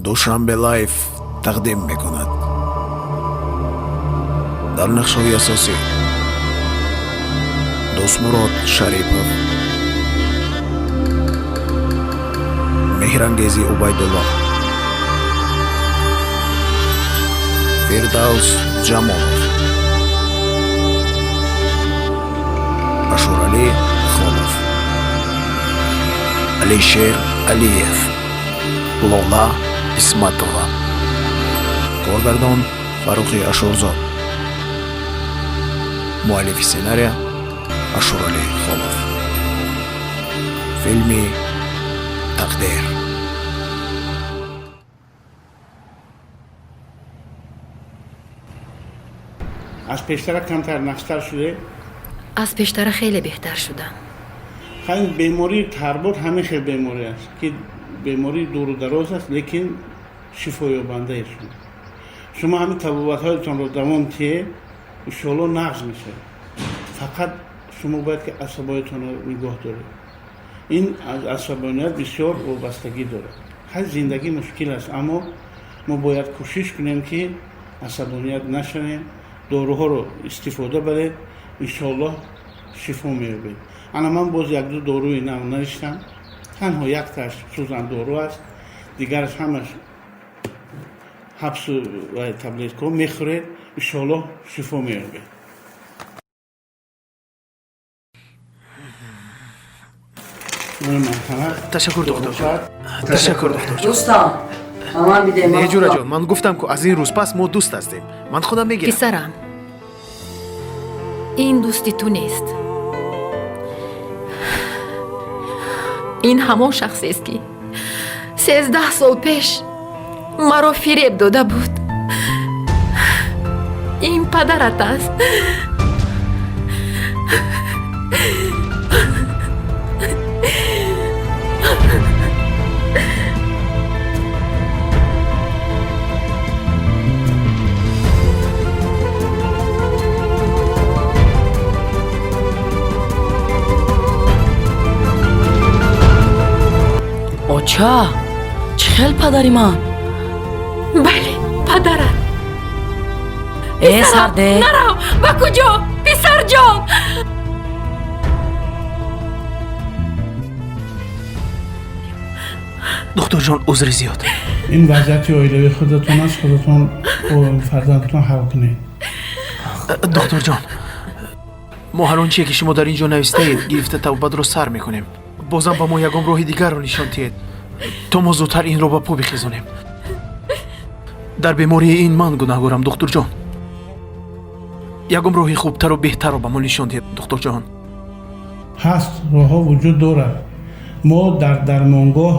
душанбе лайф тақдим мекунад. дар нақшҳои асосӣ дӯстмурод шарипов, меҳрангези убайдулло, фирдавс ҷамолов, ашуралӣ хонов, алишер алиев, лола исматова. Коргардон Фарухи Ашурзод. муаллифи сценария Ашуралӣ Хонов. филми тақдир. аз пештара камтар нақштар шуде? аз пештара хеле беҳтар шудам. ҳамин бемории тарбот ҳамин хел беморӣ аст ки бемории дуру дароз аст, лекин шифоёбандаешон. шумо ҳамин табобатҳоятонро давом тиҳед, иншоалло нағз мешавад. фақат шумо бояд ки асабоятонро нигоҳ доред. ин аз асабоният бисёр вобастагӣ дорад. ҳар зиндагӣ мушкил аст, аммо мо бояд кӯшиш кунем ки асабоният нашавем, доруҳоро истифода баред, иншоалло шифо меёбед. ана ман боз якду доруи нав навиштам. танҳо якташ сӯзан дору аст, дигараш ҳамаш ҳабсу таблетко мехӯред, иншоалло шифо меёбед. ташаккур духтурҷон. ташаккур духтурҷон. Дӯстам, ба ман бидем. меҳҷураҷон, ман гуфтам ки аз ин рӯз пас мо дӯст ҳастем. ман худам мегирам. писарам, ин дӯсти ту нест. ин ҳамон шахсест ки 13 сол пеш маро фиреб дода буд. ин падарат аст. оча, чӣ хел падари ман? бале, падарат. сарде, нарав, ба куҷо, писарҷон? духтурҷон, узри зиёд. ин вазъияти оилавии худатон аст, худатон бо фарзандатон ҳал кунед. духтурҷон, мо ҳар он чие ки шумо дар ин ҷо навистаед гирифта табобатро сар мекунем. бозам ба мо ягон роҳи дигарро нишон диҳед, то мо зудтар инро ба пӯ бихезонем. дар бемории ин ман гунаҳгорам, духтурҷон. ягон роҳи хубтару беҳтарро ба мо нишон диҳед, духтурҷон. ҳаст, роҳҳо вуҷуд дорад. мо дар дармонгоҳ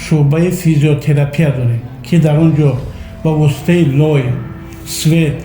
шуъбаи физиотерапия дорем ки дар он ҷо ба воситаи лой, свет,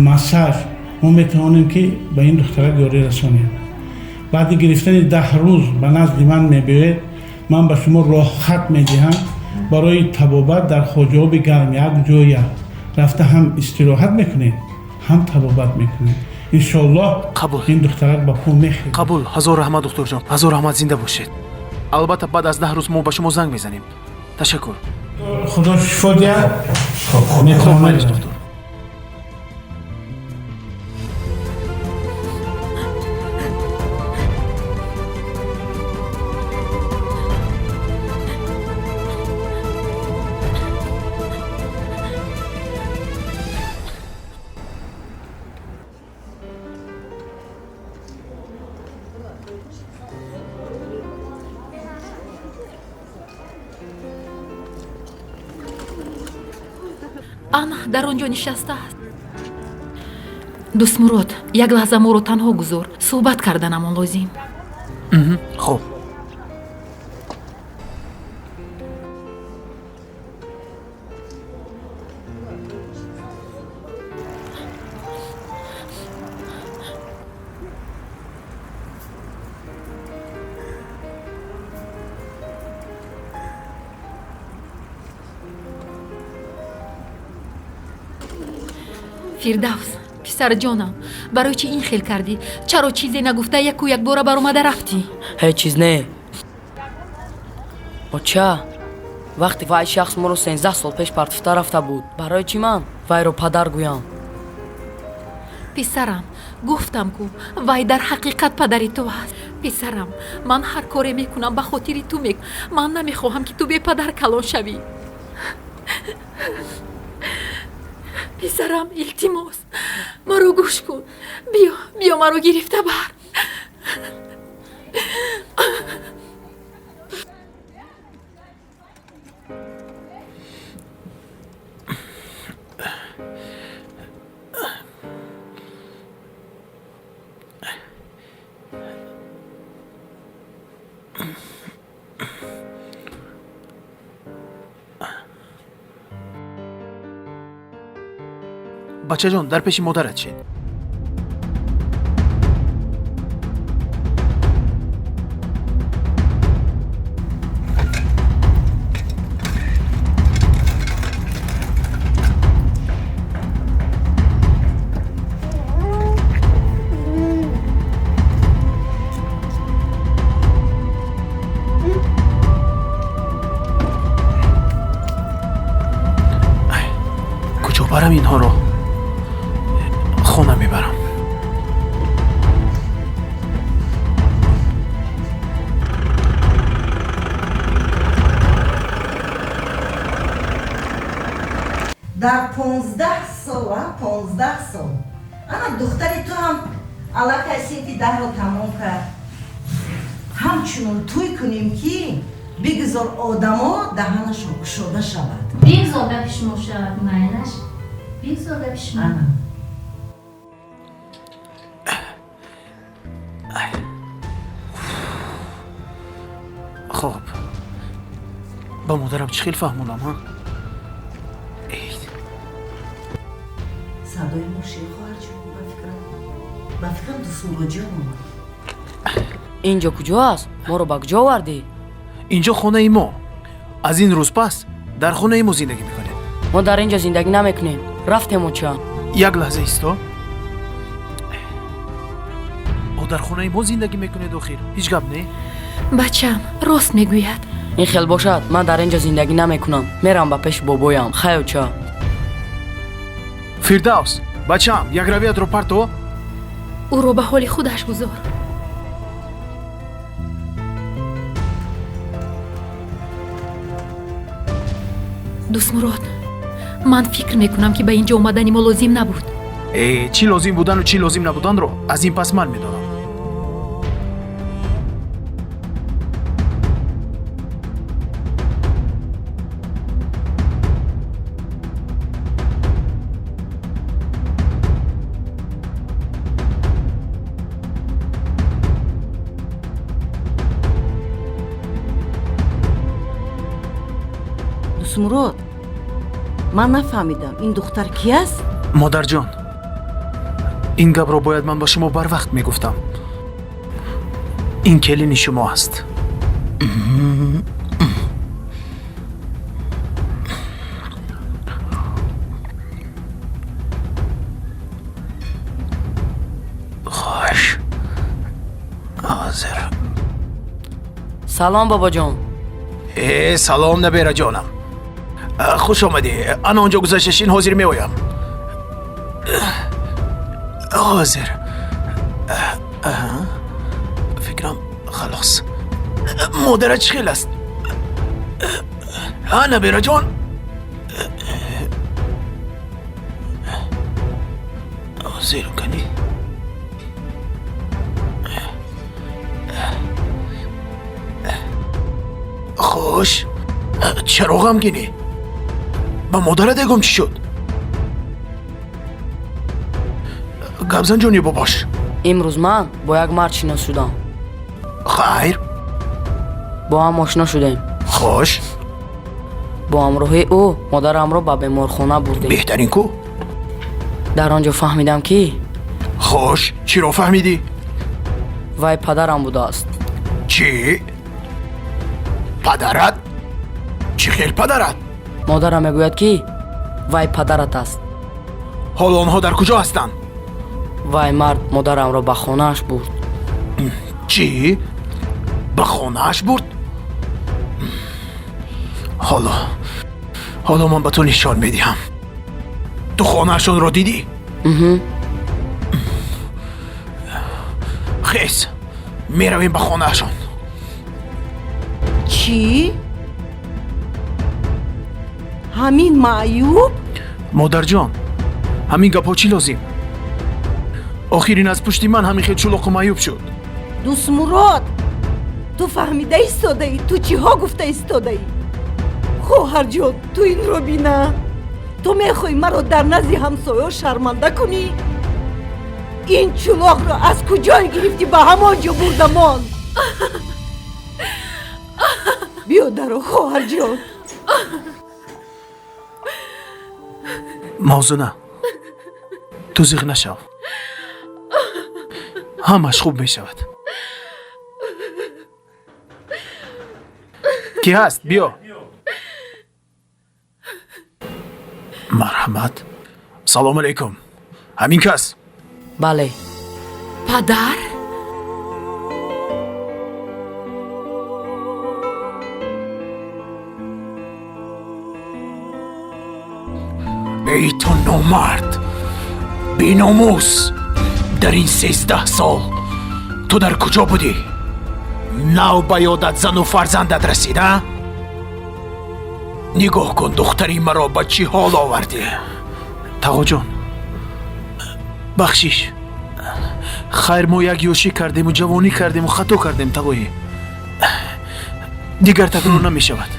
массаж мо метавонем ки ба ин духтарак ёрӣ расонем. баъди гирифтани 10 рӯз ба назди ман мебиёед, ман ба шумо роҳхат медиҳам барои табобат дар хоҷаоби гарм. як ҷоя рафта ҳам истироҳат мекунед, ҳам табобат мекунед. иншоаллоҳ қабул. ин духтарак ба пӯ мехезад. қабул. ҳазор раҳмат, духтурҷон. ҳазор раҳмат, зинда бошед. албатта баъд аз 10 рӯз мо ба шумо занг мезанем. ташаккур. худо шифо диҳад. метавонед доктор. ана дар он ҷо нишастааст. дӯстмурод, як лаҳза моро танҳо гузор, суҳбат карданамон лозим. хуб. фирдавс, писарҷонам, барои чӣ ин хел кардӣ? чаро чизе нагуфта яку якбора баромада рафтӣ? ҳеҷ чиз не. оча, вақте вай шахс моро 13 сол пеш партофта рафта буд. Барои чӣ ман вайро падар гӯям? писарам, гуфтам ку вай дар ҳақиқат падари ту аст. писарам, ман ҳар коре мекунам ба хотири ту ман намехоҳам ки ту бепадар калон шавӣ. писарам, илтимос, маро гӯш кун. биё маро гирифта бар. бачаҷон, дар пеши модарат шед. куҷо барам инҳоро? хона мебарам. дар 15 сол ана духтари ту ҳам аллакай синфи 10-ро тамом кард. ҳамчунон тӯй кунем ки бигзор одамо даҳанашон кушода шавад. бигзор гапи шумо шавад майнаш. бигзор гапи шумо. хоб, ба модарам чӣ хел фаҳмонам? садои мошин хоҳар чӣ ба фикрам дусмуроҷиён омад. инҷо куҷо аст? моро ба куҷо овардӣ? инҷо хонаи мо. аз ин рӯз пас дар хонаи мо зиндагӣ мекунем. мо дар инҷо зиндагӣ намекунем. рафтему чанд. як лаҳза исто. о дар хонаи мо зиндагӣ мекунед охир? ҳеҷ гап не? бачам рост мегӯяд. ин хел бошад, ман дар инҷо зиндагӣ намекунам. мерам ба пеши бобоям. хайр ча. фирдавс, бачам, як равиятро парто. ӯро ба ҳоли худаш гузор. дусмурод, ман фикр мекунам ки ба инҷо омадани мо лозим набуд. чӣ лозим будану чӣ лозим набуданро аз ин пас ман медонам. дусмурод, ман нафаҳмидам ин духтар ки аст? модарҷон, ин гапро бояд ман ба шумо барвақт мегуфтам. ин келини шумо аст. хош, ҳозир. салом бобоҷон. салом набераҷонам. хуш омадӣ. ана он ҷо гузашташин, ҳозир меоям. ҳозир. фикрам халос. модара чӣ хел аст? набераҷон. ҳозир канӣ. хуш. чаро ғамгинӣ? ба модарат ягом чӣ шуд? гапзан ҷони бобош. имрӯз ман бо як мард шинос шудам. хайр. бо ҳам ошно шудем. хуш. бо ҳамроҳи ӯ модарамро ба беморхона бурдем. беҳтарин ку? дар он ҷо фаҳмидам ки хуш, чиро фаҳмидӣ? вай падарам будааст. чӣ? падарат? чӣ хел падарат? модарам мегӯяд ки вай падарат аст. ҳоло онҳо дар куҷо ҳастанд? вай мард модарамро ба хонааш бурд. чӣ? ба хонааш бурд? حالا من به تو نشان میدیم. تو خانهشون رو دیدی؟ خیز میرویم به خانهشون. چی؟ همین معیوب؟ مادر جان همین گپا چی لازم؟ آخرین از پشتی من همین خیلی چلوق و معیوب شد. دوست مراد، تو فهمیده ایستاده ای؟ تو چی ها گفته ایستاده ای؟ خواهر جان تو این رو بینه. تو میخوای مرا در نزد همسایه شرمنده کنی؟ این چلاق را از کجای گرفتی به همانجا بردمان؟ بیا درو خواهر جان. موضوع تو زیغ نشو، همش خوب میشود. کی هست؟ بیا. مرحمت. سلام علیکم. همین کس؟ بله. падар ای تو نامرد، بی‌ناموس، در این 13 سال تو در کجا بودی؟ نو به یادت زن و فرزندت رسیده؟ نگاه کن دختری مرا به چی حال آوردی. تقا جان بخشیش، خیر ما یک یوشی کردیم و جوانی کردیم و خطا کردیم تقایی، دیگر تکرار نمی شود.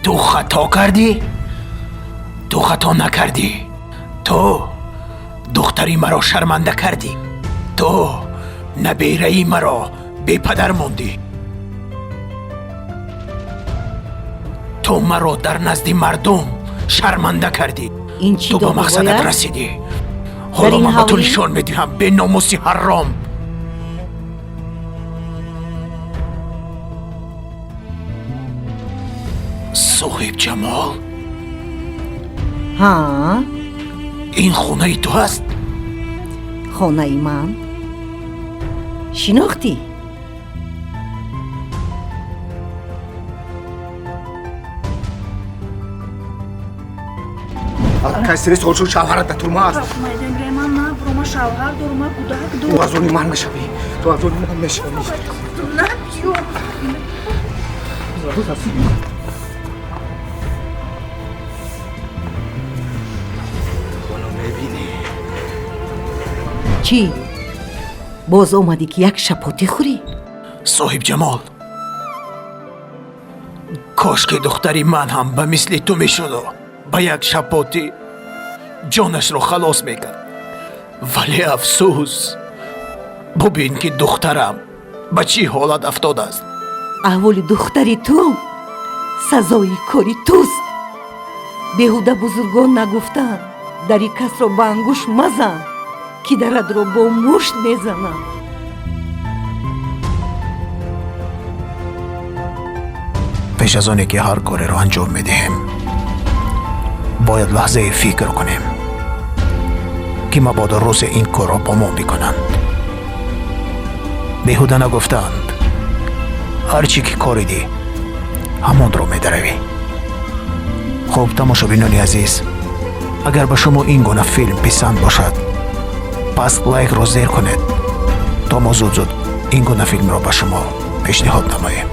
تو خطا کردی؟ تو خطا نکردی. تو دختری مرا شرمنده کردی. تو نبیره‌ای مرا بی پدر موندی. تو مرا در نزد مردم شرمنده کردی. این چی تو به داده مقصدت باید؟ رسیدی. حالا این من به تو حوالی؟ نشان میدهم به ناموسی حرام. صاحب جمال، ها؟ این خونه ای تو هست؟ خانه ای من؟ شناختی؟ کسری سوچو شوهرت در ترما است. من برو شوهر دارم، من کودک دارم. تو از اونی من میشوی. تو از اونی من میشوی. نه جو. چی؟ باز آمدی که یک شپاتی خوری؟ صاحب جمال، کاش که دختری من هم به مثل تو میشد و به یک شپاتی جانش رو خلاص میکرد. ولی افسوس، ببین که دخترم به چی حالت افتاده است. احوال دختری تو سزای کاری توست. بهوده بزرگان نگفتن دری کس را به انگوش مزن که درد را با مشت میزنن. پیش از آنی که هر کاری رو انجام میدهیم باید لحظه فکر کنیم که مبادا روز این کار را با ما میکنند. بیهوده نگفتند هرچی که کاریدی همان رو میدروی. خب تماشابینان عزیز، اگر به شما این گونه فیلم پسند باشد پس لایک رو زیر کنید تا ما زود این گونه فیلم را به شما پیشنهاد نماییم.